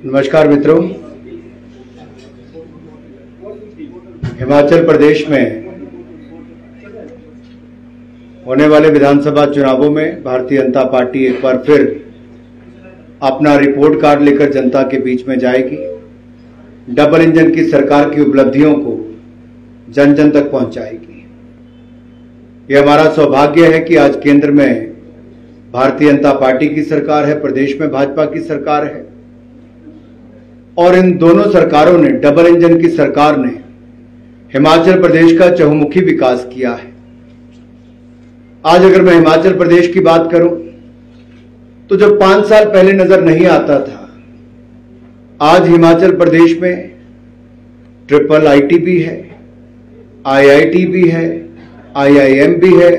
नमस्कार मित्रों, हिमाचल प्रदेश में होने वाले विधानसभा चुनावों में भारतीय जनता पार्टी एक बार फिर अपना रिपोर्ट कार्ड लेकर जनता के बीच में जाएगी। डबल इंजन की सरकार की उपलब्धियों को जन जन तक पहुंचाएगी। यह हमारा सौभाग्य है कि आज केंद्र में भारतीय जनता पार्टी की सरकार है, प्रदेश में भाजपा की सरकार है और इन दोनों सरकारों ने, डबल इंजन की सरकार ने हिमाचल प्रदेश का चहुमुखी विकास किया है। आज अगर मैं हिमाचल प्रदेश की बात करूं तो जो 5 साल पहले नजर नहीं आता था, आज हिमाचल प्रदेश में ट्रिपल आईटी भी है, आईआईटी भी है, आईआईएम भी है,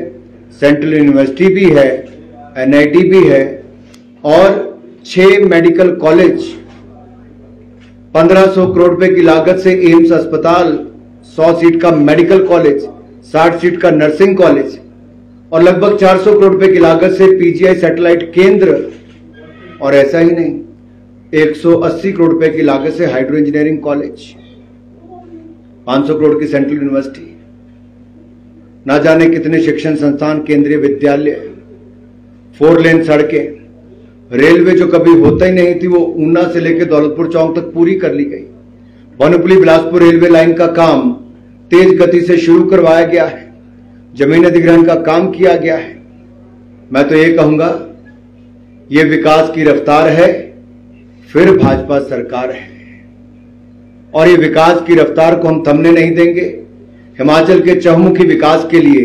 सेंट्रल यूनिवर्सिटी भी है, एनआईटी भी है और 6 मेडिकल कॉलेज, 1500 करोड़ रुपए की लागत से एम्स अस्पताल, 100 सीट का मेडिकल कॉलेज, 60 सीट का नर्सिंग कॉलेज और लगभग 400 करोड़ रुपए की लागत से पीजीआई सैटेलाइट केंद्र, और ऐसा ही नहीं, 180 करोड़ रुपए की लागत से हाइड्रो इंजीनियरिंग कॉलेज, 500 करोड़ की सेंट्रल यूनिवर्सिटी, ना जाने कितने शिक्षण संस्थान, केंद्रीय विद्यालय, 4 लेन सड़कें, रेलवे जो कभी होता ही नहीं थी वो ऊना से लेकर दौलतपुर चौक तक पूरी कर ली गई। बनपुली बिलासपुर रेलवे लाइन का काम तेज गति से शुरू करवाया गया है, जमीन अधिग्रहण का काम किया गया है। मैं तो ये कहूंगा, ये विकास की रफ्तार है, फिर भाजपा सरकार है और ये विकास की रफ्तार को हम थमने नहीं देंगे। हिमाचल के चहुमुखी विकास के लिए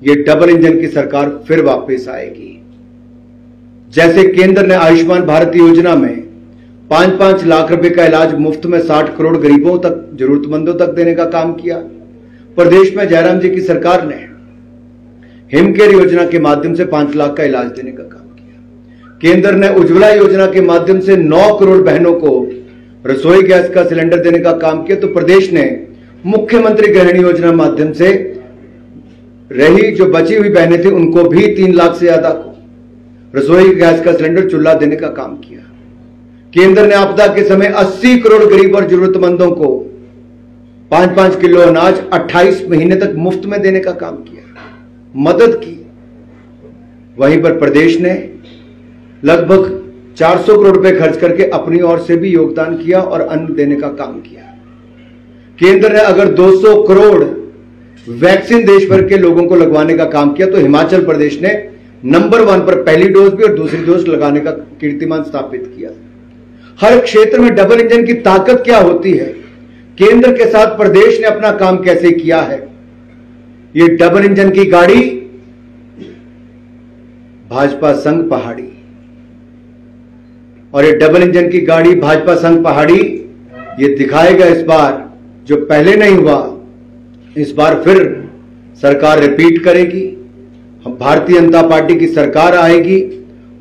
ये डबल इंजन की सरकार फिर वापस आएगी। जैसे केंद्र ने आयुष्मान भारत योजना में 5-5 लाख रुपए का इलाज मुफ्त में 60 करोड़ गरीबों तक, जरूरतमंदों तक देने का काम किया, प्रदेश में जयराम जी की सरकार ने हिमकेयर योजना के माध्यम से 5 लाख का इलाज देने का काम किया। केंद्र ने उज्ज्वला योजना के माध्यम से 9 करोड़ बहनों को रसोई गैस का सिलेंडर देने का काम किया, तो प्रदेश ने मुख्यमंत्री गृहिणी योजना माध्यम से रही जो बची हुई बहनें थी उनको भी 3 लाख से ज्यादा को रसोई गैस का सिलेंडर, चूल्हा देने का काम किया। केंद्र ने आपदा के समय 80 करोड़ गरीब और जरूरतमंदों को 5-5 किलो अनाज 28 महीने तक मुफ्त में देने का काम किया, मदद की। वहीं पर प्रदेश ने लगभग 400 करोड़ रुपए खर्च करके अपनी ओर से भी योगदान किया और अन्न देने का काम किया। केंद्र ने अगर 200 करोड़ वैक्सीन देश भर के लोगों को लगवाने का काम किया, तो हिमाचल प्रदेश ने नंबर 1 पर पहली डोज भी और दूसरी डोज लगाने का कीर्तिमान स्थापित किया। हर क्षेत्र में डबल इंजन की ताकत क्या होती है, केंद्र के साथ प्रदेश ने अपना काम कैसे किया है। ये डबल इंजन की गाड़ी भाजपा संघ पहाड़ी, और ये डबल इंजन की गाड़ी भाजपा संघ पहाड़ी ये दिखाएगा इस बार, जो पहले नहीं हुआ इस बार फिर सरकार रिपीट करेगी, भारतीय जनता पार्टी की सरकार आएगी।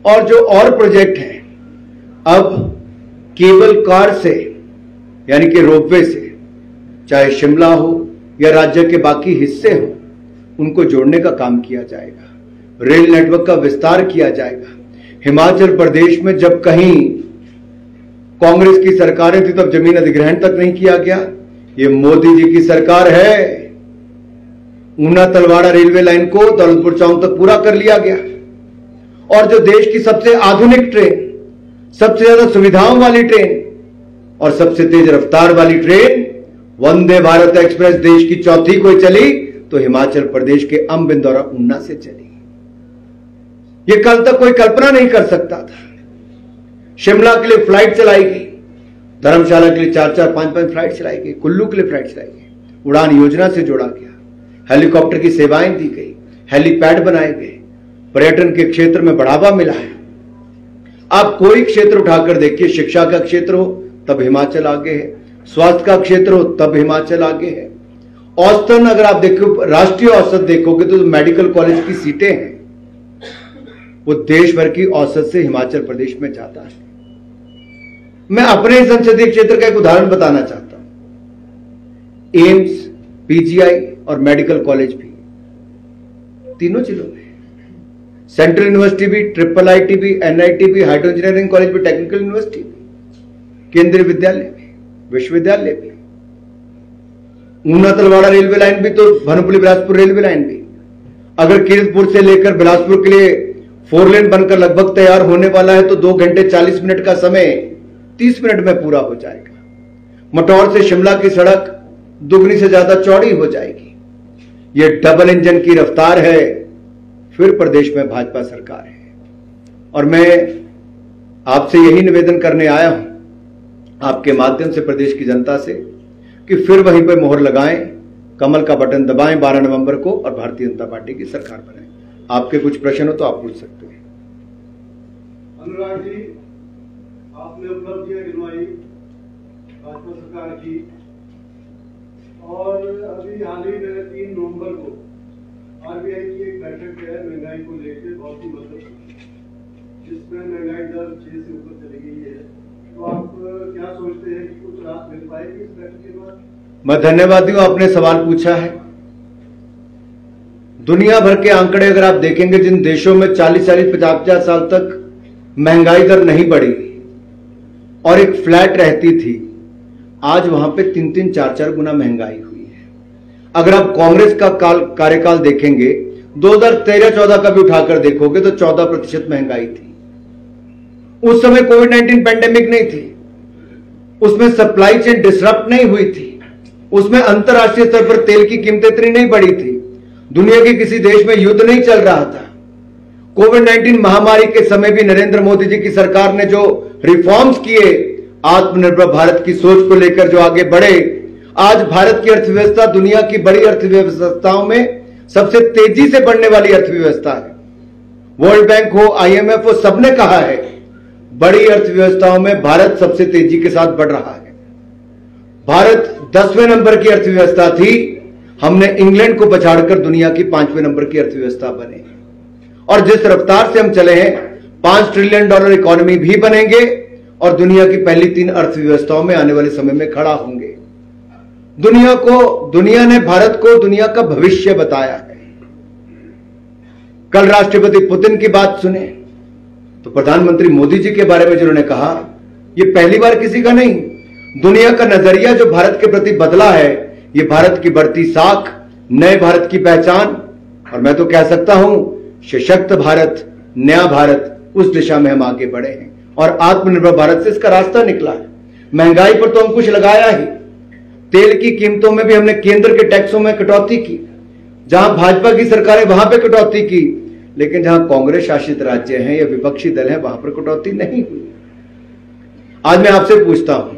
और जो और प्रोजेक्ट हैं, अब केबल कार से यानी कि रोपवे से, चाहे शिमला हो या राज्य के बाकी हिस्से हो, उनको जोड़ने का काम किया जाएगा। रेल नेटवर्क का विस्तार किया जाएगा। हिमाचल प्रदेश में जब कहीं कांग्रेस की सरकारें थी तब जमीन अधिग्रहण तक नहीं किया गया। ये मोदी जी की सरकार है, ऊना तलवाड़ा रेलवे लाइन को दौलतपुर चौक तक पूरा कर लिया गया। और जो देश की सबसे आधुनिक ट्रेन, सबसे ज्यादा सुविधाओं वाली ट्रेन और सबसे तेज रफ्तार वाली ट्रेन वंदे भारत एक्सप्रेस देश की चौथी कोई चली तो हिमाचल प्रदेश के अंब इंदौरा ऊना से चली। ये कल तक कोई कल्पना नहीं कर सकता था। शिमला के लिए फ्लाइट चलाई गई, धर्मशाला के लिए 4-4, 5-5 फ्लाइट चलाई गई, कुल्लू के लिए फ्लाइट चलाई गई, उड़ान योजना से जोड़ा गया, हेलीकॉप्टर की सेवाएं दी गई, हेलीपैड बनाए गए, पर्यटन के क्षेत्र में बढ़ावा मिला है। आप कोई क्षेत्र उठाकर देखिए, शिक्षा का क्षेत्र हो तब हिमाचल आगे है, स्वास्थ्य का क्षेत्र हो तब हिमाचल आगे है। औसतन अगर आप देखो, राष्ट्रीय औसत देखोगे तो मेडिकल कॉलेज की सीटें हैं वो देश भर की औसत से हिमाचल प्रदेश में जाता है। मैं अपने संसदीय क्षेत्र का एक उदाहरण बताना चाहता हूं। एम्स, पीजीआई और मेडिकल कॉलेज भी, तीनों जिलों में। सेंट्रल यूनिवर्सिटी भी, ट्रिपल आईटी भी, एनआईटी भी, हाइड्रो इंजीनियरिंग कॉलेज भी, टेक्निकल यूनिवर्सिटी भी, केंद्रीय विद्यालय भी, विश्वविद्यालय भी, ऊना तलवाड़ा रेलवे लाइन भी, तो भानुपल्ली बिलासपुर रेलवे लाइन भी। अगर कीरतपुर से लेकर बिलासपुर के लिए 4 लेन बनकर लगभग तैयार होने वाला है तो 2 घंटे 40 मिनट का समय 30 मिनट में पूरा हो जाएगा। मटौर से शिमला की सड़क दुगनी से ज्यादा चौड़ी हो जाएगी। यह डबल इंजन की रफ्तार है, फिर प्रदेश में भाजपा सरकार है। और मैं आपसे यही निवेदन करने आया हूं, आपके माध्यम से प्रदेश की जनता से, कि फिर वहीं पर मोहर लगाएं, कमल का बटन दबाएं 12 नवंबर को और भारतीय जनता पार्टी की सरकार बनाएं। आपके कुछ प्रश्न हो तो आप पूछ सकते हैं। अनुराग जी, आपने उपलब्धियां गिनवाई भाजपा सरकार की, और अभी हाल ही में 3 नवंबर को आरबीआई की एक बैठक है महंगाई को लेकर, बहुत ही महत्वपूर्ण, जिसमें महंगाई दर 6 से ऊपर चली गई है। तो आप क्या सोचते हैं कि कुछ राहत मिल पाएगी इस बैठक के बाद? मैं धन्यवादी हूं, आपने सवाल पूछा है। दुनिया भर के आंकड़े अगर आप देखेंगे, जिन देशों में 40-40, 50-50 साल तक महंगाई दर नहीं बढ़ी और एक फ्लैट रहती थी, आज वहां पे 3-3, 4-4 गुना महंगाई हुई है। अगर आप कांग्रेस का कार्यकाल देखेंगे, 2013-14 का भी उठाकर देखोगे तो 14% महंगाई थी। उस समय कोविड-19 पैंडेमिक नहीं थी, उसमें सप्लाई चेन डिसरप्ट नहीं हुई थी, उसमें अंतरराष्ट्रीय स्तर पर तेल की कीमतें इतनी नहीं बढ़ी थी, दुनिया के किसी देश में युद्ध नहीं चल रहा था। कोविड-19 महामारी के समय भी नरेंद्र मोदी जी की सरकार ने जो रिफॉर्म्स किए, आत्मनिर्भर भारत की सोच को लेकर जो आगे बढ़े, आज भारत की अर्थव्यवस्था दुनिया की बड़ी अर्थव्यवस्थाओं में सबसे तेजी से बढ़ने वाली अर्थव्यवस्था है। वर्ल्ड बैंक हो, आईएमएफ हो, सबने कहा है बड़ी अर्थव्यवस्थाओं में भारत सबसे तेजी के साथ बढ़ रहा है। भारत 10वें नंबर की अर्थव्यवस्था थी, हमने इंग्लैंड को पछाड़कर दुनिया की 5वें नंबर की अर्थव्यवस्था बने। और जिस रफ्तार से हम चले हैं, $5 ट्रिलियन इकोनॉमी भी बनेंगे और दुनिया की पहली 3 अर्थव्यवस्थाओं में आने वाले समय में खड़ा होंगे। दुनिया ने भारत को दुनिया का भविष्य बताया है। कल राष्ट्रपति पुतिन की बात सुने तो प्रधानमंत्री मोदी जी के बारे में जिन्होंने कहा, यह पहली बार किसी का नहीं, दुनिया का नजरिया जो भारत के प्रति बदला है, यह भारत की बढ़ती साख, नए भारत की पहचान, और मैं तो कह सकता हूं सशक्त भारत, नया भारत, उस दिशा में हम आगे बढ़े हैं और आत्मनिर्भर भारत से इसका रास्ता निकला है। महंगाई पर तो हम कुछ लगाया ही, तेल की कीमतों में भी हमने केंद्र के टैक्सों में कटौती की, जहां भाजपा की सरकारें वहां पे कटौती की, लेकिन जहां कांग्रेस शासित राज्य हैं या विपक्षी दल हैं वहां पर कटौती नहीं हुई। आज मैं आपसे पूछता हूं,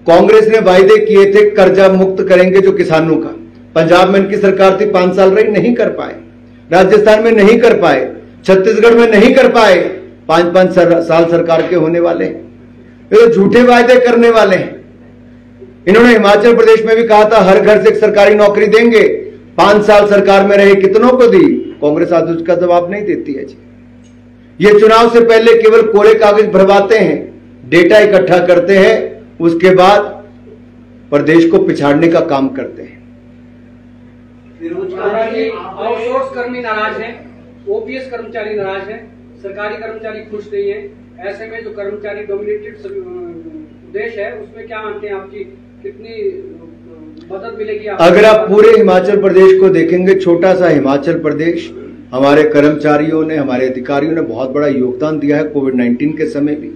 कांग्रेस ने वायदे किए थे कर्जा मुक्त करेंगे जो किसानों का, पंजाब में इनकी सरकार थी, 5 साल रही, नहीं कर पाए, राजस्थान में नहीं कर पाए, छत्तीसगढ़ में नहीं कर पाए, 5-5 साल सरकार के होने वाले हैं। ये तो झूठे वायदे करने वाले हैं। इन्होंने हिमाचल प्रदेश में भी कहा था हर घर से एक सरकारी नौकरी देंगे, 5 साल सरकार में रहे, कितनों को दी? कांग्रेस आज उसका जवाब नहीं देती है जी। ये चुनाव से पहले केवल कोरे कागज भरवाते हैं, डेटा इकट्ठा करते हैं, उसके बाद प्रदेश को पिछाड़ने का काम करते हैं। आउटसोर्स कर्मी नाराज हैं, ओपीएस कर्मचारी नाराज हैं, सरकारी कर्मचारी खुश नहीं है। ऐसे में जो कर्मचारी डोमिनेटेड देश है उसमें क्या मानते हैं आपकी कितनी मदद मिलेगी? अगर आप पूरे हिमाचल प्रदेश को देखेंगे, छोटा सा हिमाचल प्रदेश, हमारे कर्मचारियों ने, हमारे अधिकारियों ने बहुत बड़ा योगदान दिया है कोविड-19 के समय भी,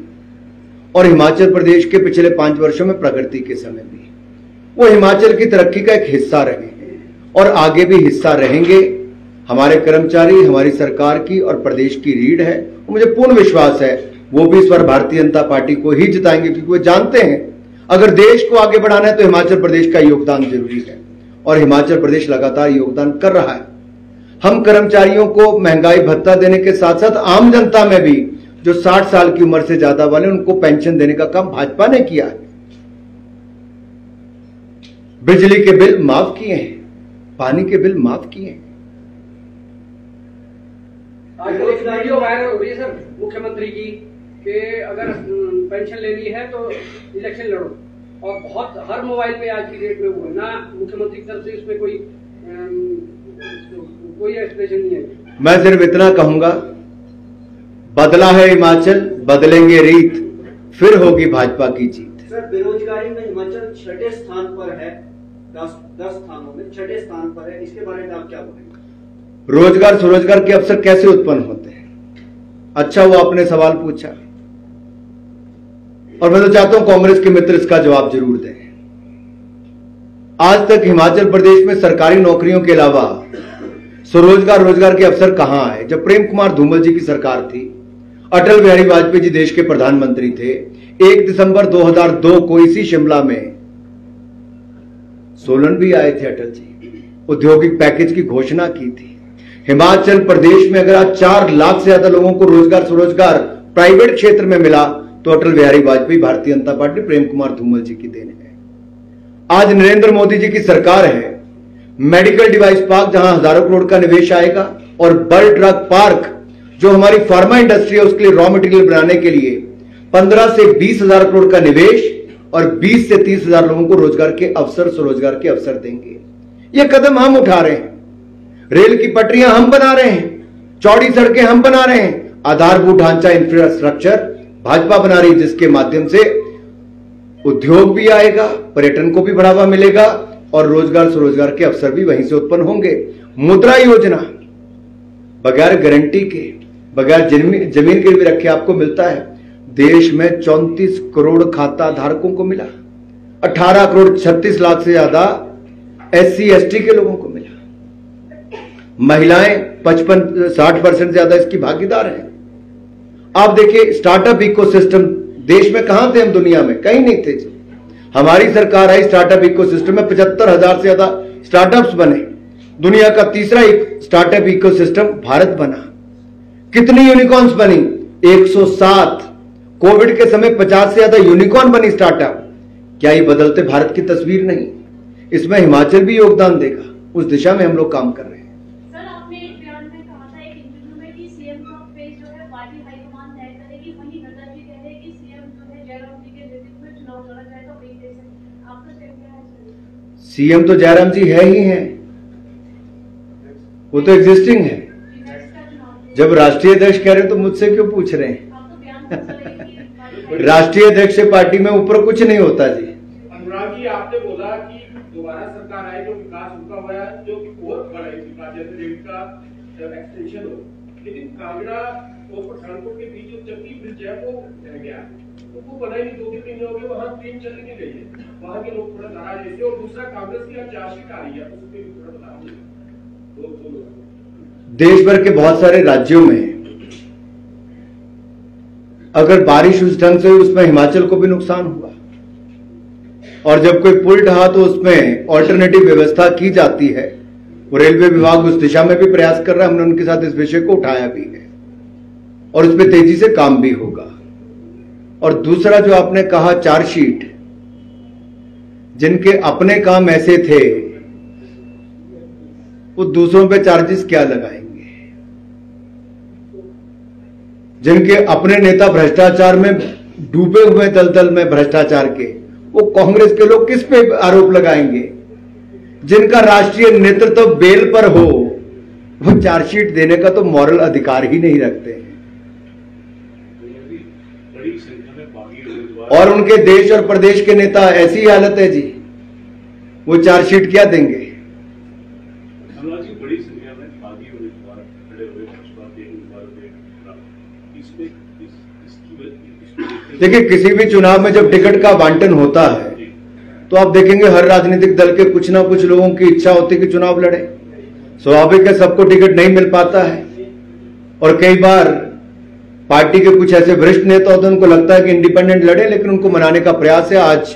और हिमाचल प्रदेश के पिछले 5 वर्षों में प्रगति के समय भी। वो हिमाचल की तरक्की का एक हिस्सा रहे हैं और आगे भी हिस्सा रहेंगे। हमारे कर्मचारी हमारी सरकार की और प्रदेश की रीढ़ है। मुझे पूर्ण विश्वास है वो भी इस बार भारतीय जनता पार्टी को ही जिताएंगे, क्योंकि वो जानते हैं अगर देश को आगे बढ़ाना है तो हिमाचल प्रदेश का योगदान जरूरी है और हिमाचल प्रदेश लगातार योगदान कर रहा है। हम कर्मचारियों को महंगाई भत्ता देने के साथ साथ आम जनता में भी जो 60 साल की उम्र से ज्यादा वाले उनको पेंशन देने का काम भाजपा ने किया है। बिजली के बिल माफ किए हैं, पानी के बिल माफ किए हैं। आज एक वीडियो वायरल हो रही है सर मुख्यमंत्री की कि अगर पेंशन लेनी है तो इलेक्शन लड़ो, और बहुत हर मोबाइल पे आज की डेट में वो है ना, मुख्यमंत्री की तरफ से इसमें कोई एक्सप्रेशन नहीं है। मैं सिर्फ इतना कहूंगा, बदला है हिमाचल, बदलेंगे रीत, फिर होगी भाजपा की जीत। सर, बेरोजगारी में हिमाचल 6ठे स्थान पर है, 10 स्थानों में 6ठे स्थान पर है, इसके बारे में आप क्या बोलेंगे? रोजगार स्वरोजगार के अवसर कैसे उत्पन्न होते हैं? अच्छा वो आपने सवाल पूछा, और मैं तो चाहता हूं कांग्रेस के मित्र इसका जवाब जरूर दें। आज तक हिमाचल प्रदेश में सरकारी नौकरियों के अलावा स्वरोजगार रोजगार के अवसर कहां आए? जब प्रेम कुमार धूमल जी की सरकार थी, अटल बिहारी वाजपेयी जी देश के प्रधानमंत्री थे, 1 दिसंबर 2002 को इसी शिमला में सोलन भी आए थे अटल जी, औद्योगिक पैकेज की घोषणा की थी। हिमाचल प्रदेश में अगर आज 4 लाख से ज्यादा लोगों को रोजगार स्वरोजगार प्राइवेट क्षेत्र में मिला तो अटल बिहारी वाजपेयी, भारतीय जनता पार्टी, प्रेम कुमार धूमल जी की देन है। आज नरेंद्र मोदी जी की सरकार है, मेडिकल डिवाइस पार्क जहां हजारों करोड़ का निवेश आएगा, और बर्ड ड्रग पार्क जो हमारी फार्मा इंडस्ट्री है उसके लिए रॉ मटेरियल बनाने के लिए 15 से 20 हजार करोड़ का निवेश और 20 से 30 हजार लोगों को रोजगार के अवसर, स्वरोजगार के अवसर देंगे। ये कदम हम उठा रहे हैं। रेल की पटरियां हम बना रहे हैं, चौड़ी सड़कें हम बना रहे हैं, आधारभूत ढांचा इंफ्रास्ट्रक्चर भाजपा बना रही है, जिसके माध्यम से उद्योग भी आएगा, पर्यटन को भी बढ़ावा मिलेगा और रोजगार स्वरोजगार के अवसर भी वहीं से उत्पन्न होंगे। मुद्रा योजना बगैर गारंटी के, बगैर जमीन गिरवी रखे आपको मिलता है। देश में 34 करोड़ खाता धारकों को मिला, 18 करोड़ 36 लाख से ज्यादा SC/ST के लोगों को मिला। महिलाएं 55-60% ज्यादा इसकी भागीदार हैं। आप देखिए स्टार्टअप इकोसिस्टम, देश में कहां थे हम? दुनिया में कहीं नहीं थे। हमारी सरकार आई, स्टार्टअप इकोसिस्टम में 75,000 से ज्यादा स्टार्टअप्स बने। दुनिया का तीसरा स्टार्टअप इकोसिस्टम भारत बना। कितनी यूनिकॉर्न्स बनी? 107। कोविड के समय 50 से ज्यादा यूनिकॉर्न बनी स्टार्टअप। क्या ये बदलते भारत की तस्वीर नहीं? इसमें हिमाचल भी योगदान देगा, उस दिशा में हम लोग काम कर रहे हैं। सर, आपने एक बयान में कहा था एक इंटरव्यू में कि सीएम का फेस जो है पार्टी हाईकमान तय करेगी, वहीं नड्डा जी कह रहे हैं कि सीएम जो है जयराम जी के नेतृत्व में चुनाव लड़ा जाएगा, वही दे सकते। आपका स्टेप क्या है? सीएम तो जयराम जी है ही हैं, वो तो एग्जिस्टिंग है। जब राष्ट्रीय अध्यक्ष कह रहे हैं तो मुझसे क्यों पूछ रहे हैं? राष्ट्रीय अध्यक्ष से पार्टी में ऊपर कुछ नहीं होता जी। अनुराग जी, आपने बोला कि दोबारा सरकार आए जो विकास रुका हुआ है, जो और बड़ा विकास जैसे रेल का एक्सटेंशन हो, लेकिन कांगड़ा और पठानकोट के बीच जो चक्की ब्रिज है वो रह गया, तो वो बना ही नहीं। 2 महीने हो गए, वहाँ ट्रेन चल नहीं रही है, वहाँ के लोग थोड़ा नाराज है। और दूसरा, कांग्रेस की चार्जशीट आ रही है, उस पर भी थोड़ा बता दीजिए। देश भर के बहुत सारे राज्यों में अगर बारिश उस ढंग से हुई, उसमें हिमाचल को भी नुकसान हुआ, और जब कोई पुल ढहा तो उसमें ऑल्टरनेटिव व्यवस्था की जाती है। वो रेलवे विभाग उस दिशा में भी प्रयास कर रहा है, हमने उनके साथ इस विषय को उठाया भी है और उस पर तेजी से काम भी होगा। और दूसरा जो आपने कहा चार्जशीट, जिनके अपने काम ऐसे थे वो दूसरों पे चार्जेस क्या लगाएंगे? जिनके अपने नेता भ्रष्टाचार में डूबे हुए दलदल में भ्रष्टाचार के, वो कांग्रेस के लोग किस पे आरोप लगाएंगे? जिनका राष्ट्रीय नेतृत्व बेल पर हो, वो चार्जशीट देने का तो मॉरल अधिकार ही नहीं रखते हैं। और उनके देश और प्रदेश के नेता, ऐसी हालत है जी, वो चार्जशीट क्या देंगे? देखिए, किसी भी चुनाव में जब टिकट का आवंटन होता है तो आप देखेंगे हर राजनीतिक दल के कुछ ना कुछ लोगों की इच्छा होती है कि चुनाव लड़े। स्वाभाविक है, सबको टिकट नहीं मिल पाता है, और कई बार पार्टी के कुछ ऐसे वरिष्ठ नेता होते हैं, उनको लगता है कि इंडिपेंडेंट लड़े, लेकिन उनको मनाने का प्रयास है। आज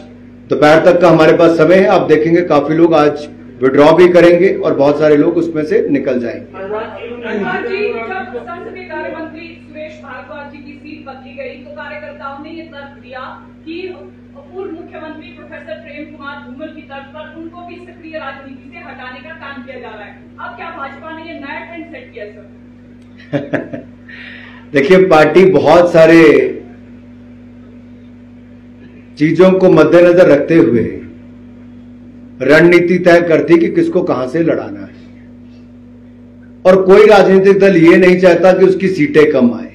दोपहर तक का हमारे पास समय है, आप देखेंगे काफी लोग आज विड्रॉ भी करेंगे और बहुत सारे लोग उसमें से निकल जाएंगे। संसदीय कार्य मंत्री सुरेश भारद्वाज जी की सीट बदली गई तो कार्यकर्ताओं ने ये तर्क दिया कि पूर्व मुख्यमंत्री प्रोफेसर प्रेम कुमार धूमल की तर्ज पर उनको भी सक्रिय राजनीति से हटाने का काम किया जा रहा है। अब क्या भाजपा ने ये नया ट्रेंड सेट किया सर? देखिए, पार्टी बहुत सारे चीजों को मद्देनजर रखते हुए रणनीति तय करती कि किसको कहां से लड़ाना है। और कोई राजनीतिक दल ये नहीं चाहता कि उसकी सीटें कम आए।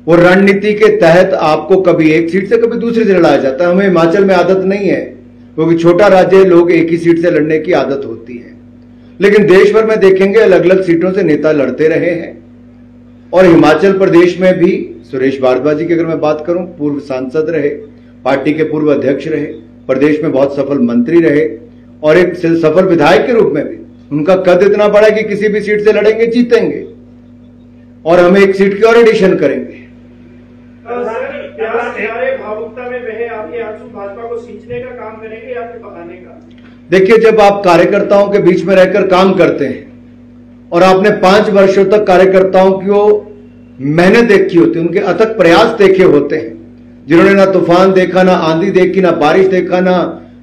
वो रणनीति के तहत आपको कभी एक सीट से कभी दूसरी से लड़ाया जाता है। हमें हिमाचल में आदत नहीं है, क्योंकि छोटा राज्य है, लोग एक ही सीट से लड़ने की आदत होती है। लेकिन देश भर में देखेंगे अलग अलग सीटों से नेता लड़ते रहे हैं। और हिमाचल प्रदेश में भी सुरेश भारद्वाज जी की अगर मैं बात करूं, पूर्व सांसद रहे, पार्टी के पूर्व अध्यक्ष रहे, प्रदेश में बहुत सफल मंत्री रहे और एक सफल विधायक के रूप में भी उनका कद इतना बड़ा है कि किसी भी सीट से लड़ेंगे जीतेंगे और हम एक सीट की और एडिशन करेंगे। भावुकता में बहे आपके आंसू भाजपा को सींचने का काम करेंगे या फिर बहाने का? देखिए, जब आप कार्यकर्ताओं के बीच में रहकर काम करते हैं और आपने 5 वर्षों तक कार्यकर्ताओं की मेहनत देखी होती है, उनके अथक प्रयास देखे होते हैं, जिन्होंने ना तूफान देखा, ना आंधी देखी, ना बारिश देखा, ना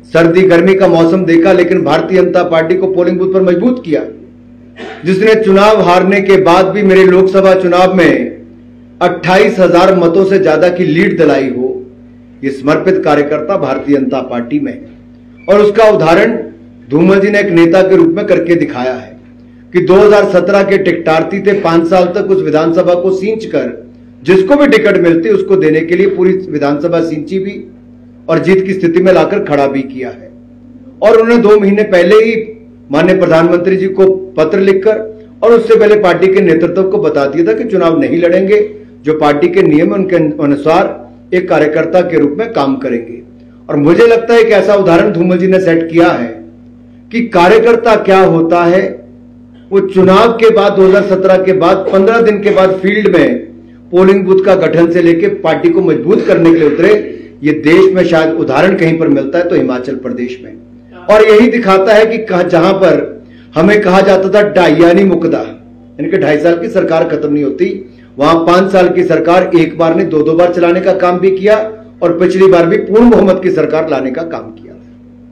सर्दी गर्मी का मौसम देखा, लेकिन भारतीय जनता पार्टी को पोलिंग बूथ पर मजबूत किया, जिसने चुनाव हारने के बाद भी मेरे लोकसभा चुनाव में 28,000 मतों से ज्यादा की लीड दिलाई हो, ये समर्पित कार्यकर्ता भारतीय जनता पार्टी में है। और उसका उदाहरण धूमल जी ने एक नेता के रूप में करके दिखाया है कि 2017 के टिकटार्थी थे, 5 साल तक उस विधानसभा को सींचकर जिसको भी टिकट मिलती उसको देने के लिए पूरी विधानसभा सींची भी और जीत की स्थिति में लाकर खड़ा भी किया है। और उन्होंने 2 महीने पहले ही माननीय प्रधानमंत्री जी को पत्र लिखकर और उससे पहले पार्टी के नेतृत्व को बता दिया था कि चुनाव नहीं लड़ेंगे, जो पार्टी के नियम है उनके अनुसार एक कार्यकर्ता के रूप में काम करेंगे। और मुझे लगता है कि ऐसा उदाहरण धूमल जी ने सेट किया है कि कार्यकर्ता क्या होता है। वो चुनाव के बाद 2017 के बाद 15 दिन के बाद फील्ड में पोलिंग बूथ का गठन से लेकर पार्टी को मजबूत करने के लिए उतरे। ये देश में शायद उदाहरण कहीं पर मिलता है तो हिमाचल प्रदेश में। और यही दिखाता है कि जहां पर हमें कहा जाता था डाइयानी मुकदा, यानी कि 2.5 साल की सरकार खत्म नहीं होती, वहां 5 साल की सरकार एक बार नहीं 2-2 बार चलाने का काम भी किया और पिछली बार भी पूर्ण बहुमत की सरकार लाने का काम किया।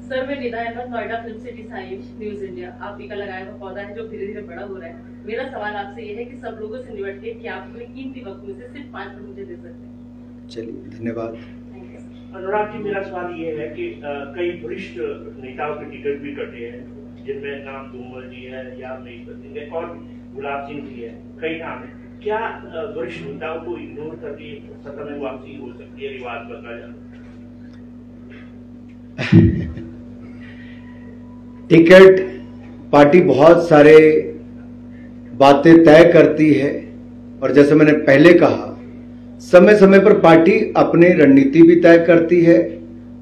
सर, मैं Nida Ahmed, Noida film city science news India. आप टीका लगाया हुआ पौधा है जो धीरे धीरे बड़ा हो रहा है। मेरा सवाल आपसे ये है कि सब लोगों से निपट के क्या आप अपने कीमती वक्त में से सिर्फ 5 मिनट मुझे दे सकते हैं? चलिए, धन्यवाद। अनुराग जी, मेरा सवाल ये है कि कई वरिष्ठ नेताओं के टिकट भी कटे हैं, जिनमें नाम धूमल जी है या सिंह है और गुलाब सिंह जी है, कई नाम है। क्या वरिष्ठ नेताओं को इग्नोर करके सत्ता में वापसी हो सकती है, रिवाज बदला जाए? टिकट पार्टी बहुत सारे बातें तय करती है और जैसे मैंने पहले कहा, समय समय पर पार्टी अपनी रणनीति भी तय करती है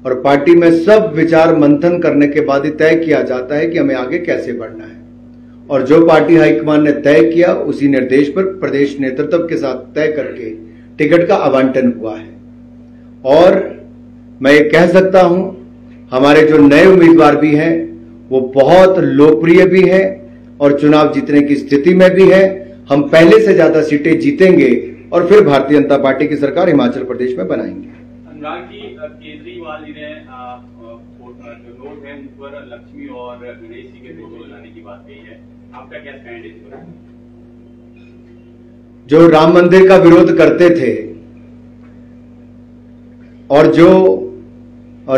और पार्टी में सब विचार मंथन करने के बाद ही तय किया जाता है कि हमें आगे कैसे बढ़ना है। और जो पार्टी हाईकमान ने तय किया उसी निर्देश पर प्रदेश नेतृत्व के साथ तय करके टिकट का आवंटन हुआ है। और मैं ये कह सकता हूं, हमारे जो नए उम्मीदवार भी हैं वो बहुत लोकप्रिय भी हैं और चुनाव जीतने की स्थिति में भी है। हम पहले से ज्यादा सीटें जीतेंगे और फिर भारतीय जनता पार्टी की सरकार हिमाचल प्रदेश में बनाएंगे। अनुराग जी, केजरीवाल जी ने जो लोग हैं उन पर लक्ष्मी और गणेश जी के फोटो लगाने की बात कही है, आपका क्या स्टैंड है इस पर? जो राम मंदिर का विरोध करते थे और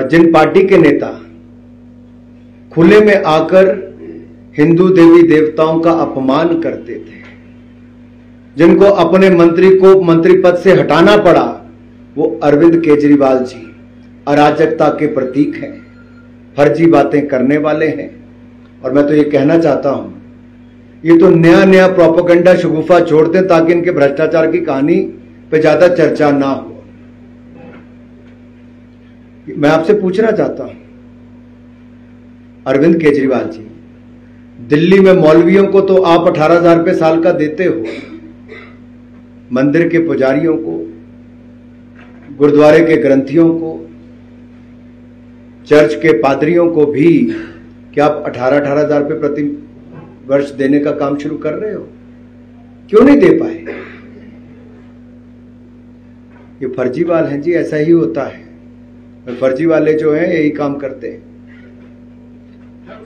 जिन पार्टी के नेता खुले में आकर हिंदू देवी देवताओं का अपमान करते थे, जिनको अपने मंत्री को मंत्री पद से हटाना पड़ा, वो अरविंद केजरीवाल जी अराजकता के प्रतीक हैं, फर्जी बातें करने वाले हैं। और मैं तो ये कहना चाहता हूं, ये तो नया नया प्रोपेगेंडा शगुफा छोड़ते हैं ताकि इनके भ्रष्टाचार की कहानी पे ज्यादा चर्चा ना हो। मैं आपसे पूछना चाहता हूं, अरविंद केजरीवाल जी, दिल्ली में मौलवियों को तो आप 18,000 रुपये साल का देते हो, मंदिर के पुजारियों को, गुरुद्वारे के ग्रंथियों को, चर्च के पादरियों को भी क्या आप 18,000 रुपये प्रति वर्ष देने का काम शुरू कर रहे हो? क्यों नहीं दे पाए? ये फर्जीवाल हैं जी, ऐसा ही होता है। फर्जी वाले जो हैं यही काम करते हैं।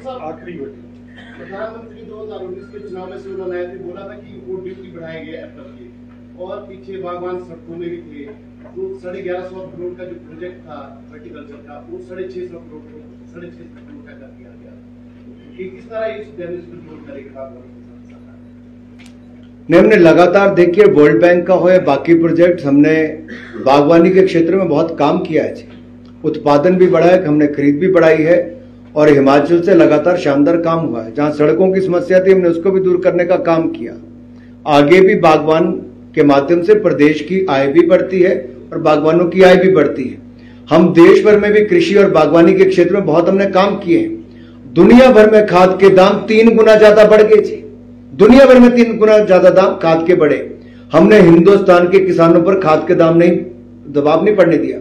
आखिरी प्रधानमंत्री 2019 के चुनाव में उन्होंने बोला था कि वोट ड्यूटी बढ़ाए गए अप्रैल की, और पीछे बागवान सड़कों में भी थे, तो 1150 करोड़ का जो प्रोजेक्ट था हॉर्टिकल्चर का, वो 650 करोड़ को 650 करोड़ का कर दिया गया। कि किस तरह इस डैमेज को दूर करेगा नहीं, हमने लगातार देखिए वर्ल्ड बैंक का हो या बाकी प्रोजेक्ट, हमने बागवानी के क्षेत्र में बहुत काम किया है जी। उत्पादन भी बढ़ा है, हमने खरीद भी बढ़ाई है और हिमाचल से लगातार शानदार काम हुआ है। जहां सड़कों की समस्या थी हमने उसको भी दूर करने का काम किया। आगे भी बागवान के माध्यम से प्रदेश की आय भी बढ़ती है और बागवानों की आय भी बढ़ती है। हम देश भर में भी कृषि और बागवानी के क्षेत्र में बहुत हमने काम किए हैं। दुनिया भर में खाद के दाम 3 गुना ज्यादा बढ़ गए जी। दुनिया भर में 3 गुना ज्यादा दाम खाद के बढ़े। हमने हिंदुस्तान के किसानों पर खाद के दाम नहीं, दबाव नहीं पड़ने दिया।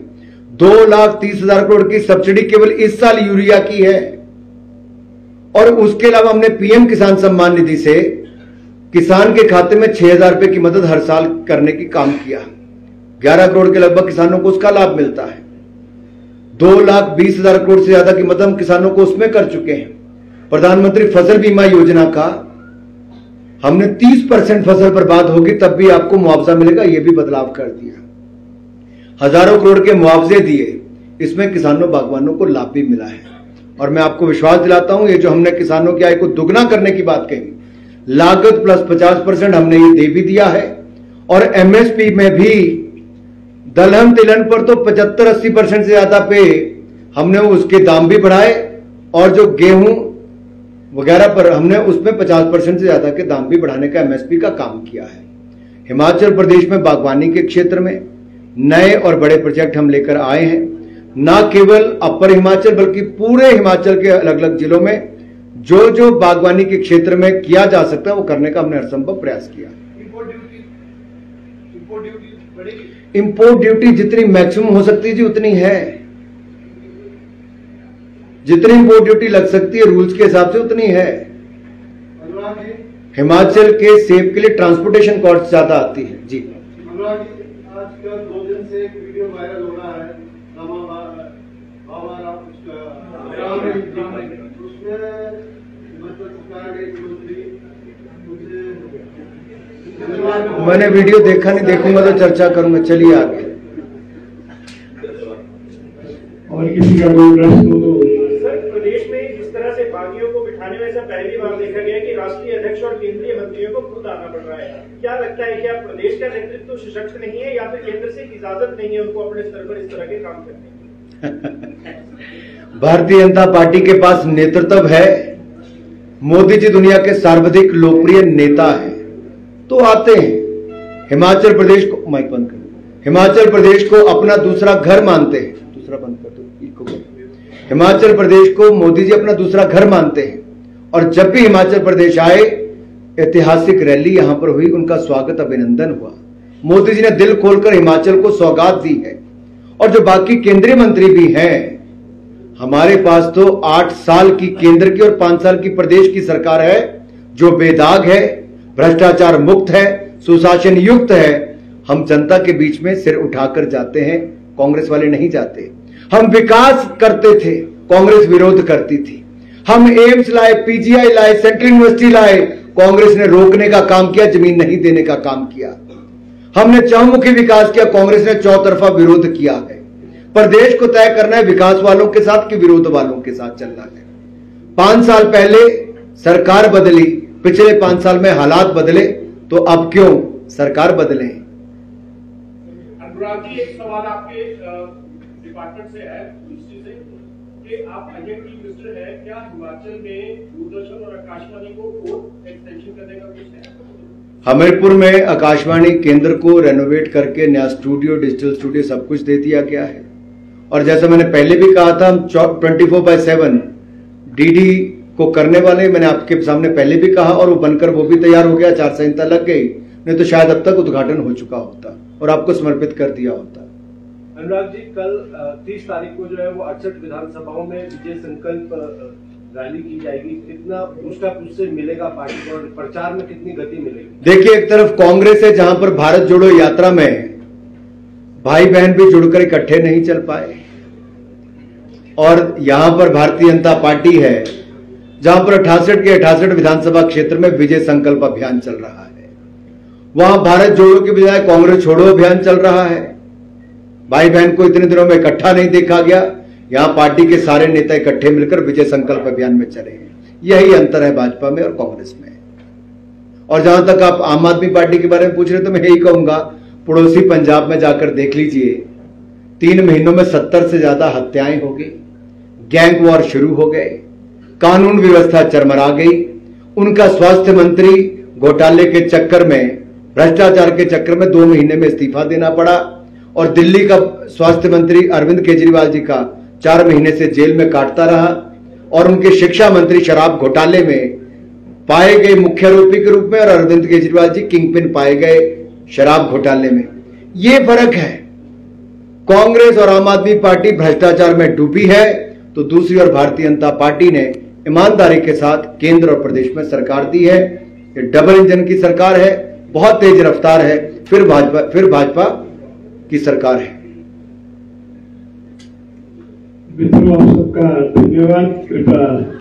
2,30,000 करोड़ की सब्सिडी केवल इस साल यूरिया की है और उसके अलावा हमने पीएम किसान सम्मान निधि से किसान के खाते में 6,000 रुपए की मदद हर साल करने की काम किया। 11 करोड़ के लगभग किसानों को उसका लाभ मिलता है। 2,20,000 करोड़ से ज्यादा की मदद हम किसानों को उसमें कर चुके हैं। प्रधानमंत्री फसल बीमा योजना का हमने 30% फसल बर्बाद होगी तब भी आपको मुआवजा मिलेगा, यह भी बदलाव कर दिया। हजारों करोड़ के मुआवजे दिए, इसमें किसानों बागवानों को लाभ भी मिला है। और मैं आपको विश्वास दिलाता हूं, ये जो हमने किसानों की आय को दुगना करने की बात कही, लागत प्लस 50% हमने ये दे भी दिया है। और एमएसपी में भी दलहन तिलहन पर तो 75-80% से ज्यादा पे हमने उसके दाम भी बढ़ाए और जो गेहूं वगैरह पर हमने उसमें 50% से ज्यादा के दाम भी बढ़ाने का एमएसपी का काम किया है। हिमाचल प्रदेश में बागवानी के क्षेत्र में नए और बड़े प्रोजेक्ट हम लेकर आए हैं। न केवल अपर हिमाचल बल्कि पूरे हिमाचल के अलग अलग जिलों में जो जो बागवानी के क्षेत्र में किया जा सकता है वो करने का हमने हरसंभव प्रयास किया। इंपोर्ट ड्यूटी जितनी मैक्सिमम हो सकती है जी उतनी है। जितनी इंपोर्ट ड्यूटी लग सकती है रूल्स के हिसाब से उतनी है। हिमाचल के सेब के लिए ट्रांसपोर्टेशन कॉस्ट ज्यादा आती है जी। आजकल 2 दिन से एक वीडियो वायरल हो रहा है, उसमें मतलब सरकार के मंत्री, मैंने वीडियो देखा नहीं, देखूंगा तो चर्चा करूंगा। चलिए आगे। और किसी का कोई प्रश्न हो तो सर, प्रदेश में जिस तरह से बागियों को बिठाने में ऐसा पहली बार देखा गया कि राष्ट्रीय अध्यक्ष और केंद्रीय मंत्रियों को खुद आना पड़ रहा है। क्या लगता है कि प्रदेश का नेतृत्व सशक्त नहीं है या फिर केंद्र से इजाजत नहीं है उनको अपने स्तर पर इस तरह के काम करने की? भारतीय जनता पार्टी के पास नेतृत्व है। मोदी जी दुनिया के सर्वाधिक लोकप्रिय नेता हैं, तो आते हैं। हिमाचल प्रदेश को माइक बंद कर, हिमाचल प्रदेश को अपना दूसरा घर मानते हैं। दूसरा बंद कर दो, इको कर। हिमाचल प्रदेश को मोदी जी अपना दूसरा घर मानते हैं और जब भी हिमाचल प्रदेश आए ऐतिहासिक रैली यहां पर हुई, उनका स्वागत अभिनंदन हुआ। मोदी जी ने दिल खोलकर हिमाचल को सौगात दी है। और जो बाकी केंद्रीय मंत्री भी हैं, हमारे पास तो 8 साल की केंद्र की और 5 साल की प्रदेश की सरकार है जो बेदाग है, भ्रष्टाचार मुक्त है, सुशासन युक्त है। हम जनता के बीच में सिर उठाकर जाते हैं, कांग्रेस वाले नहीं जाते। हम विकास करते थे, कांग्रेस विरोध करती थी। हम एम्स लाए, पीजीआई लाए, सेंट्रल यूनिवर्सिटी लाए, कांग्रेस ने रोकने का काम किया, जमीन नहीं देने का काम किया। हमने चहुमुखी विकास किया, कांग्रेस ने चौतरफा विरोध किया है। प्रदेश को तय करना है विकास वालों के साथ कि विरोध वालों के साथ चलना है। 5 साल पहले सरकार बदली, पिछले 5 साल में हालात बदले, तो अब क्यों सरकार बदले? अनुराग जी, एक सवाल आपके डिपार्टमेंट से है, मिनिस्ट्री से, कि आप आईएमटी मिनिस्टर है, क्या हिमाचल में दूरदर्शन और आकाशवाणी को और एक्सटेंशन करने का कुछ है? हमीरपुर में आकाशवाणी केंद्र को रेनोवेट करके नया स्टूडियो, डिजिटल स्टूडियो सब कुछ दे दिया गया है। और जैसा मैंने पहले भी कहा था, हम 24/7 डीडी को करने वाले, मैंने आपके सामने पहले भी कहा और वो बनकर वो भी तैयार हो गया। आचार संहिता लग गई, नहीं तो शायद अब तक उद्घाटन हो चुका होता और आपको समर्पित कर दिया होता। अनुराग जी, कल 30 तारीख को जो है वो 68 विधानसभाओं में विजय संकल्प रैली की जाएगी। कितना पुष्टापुष्ट से मिलेगा पार्टी को और प्रचार में कितनी गति मिलेगी? देखिए, एक तरफ कांग्रेस है जहां पर भारत जोड़ो यात्रा में भाई बहन भी जुड़कर इकट्ठे नहीं चल पाए, और यहां पर भारतीय जनता पार्टी है जहां पर 68 के 68 विधानसभा क्षेत्र में विजय संकल्प अभियान चल रहा है। वहां भारत जोड़ो के बजाय कांग्रेस छोड़ो अभियान चल रहा है। भाई बहन को इतने दिनों में इकट्ठा नहीं देखा गया। यहां पार्टी के सारे नेता इकट्ठे मिलकर विजय संकल्प अभियान में चले हैं। यही अंतर है भाजपा में और कांग्रेस में। और जहां तक आप आम आदमी पार्टी के बारे में पूछ रहे तो मैं यही कहूंगा, पड़ोसी पंजाब में जाकर देख लीजिए, 3 महीनों में 70 से ज्यादा हत्याएं हो गई, गैंग वॉर शुरू हो गए, कानून व्यवस्था चरमरा गई। उनका स्वास्थ्य मंत्री घोटाले के चक्कर में, भ्रष्टाचार के चक्कर में 2 महीने में इस्तीफा देना पड़ा। और दिल्ली का स्वास्थ्य मंत्री अरविंद केजरीवाल जी का 4 महीने से जेल में काटता रहा। और उनके शिक्षा मंत्री शराब घोटाले में पाए गए मुख्य आरोपी के रूप में, और अरविंद केजरीवाल जी किंगपिन पाए गए शराब घोटाले में। ये फर्क है। कांग्रेस और आम आदमी पार्टी भ्रष्टाचार में डूबी है, तो दूसरी ओर भारतीय जनता पार्टी ने ईमानदारी के साथ केंद्र और प्रदेश में सरकार दी है। ये डबल इंजन की सरकार है, बहुत तेज रफ्तार है, फिर भाजपा की सरकार है। मित्रों, आप सबका धन्यवाद। कृपया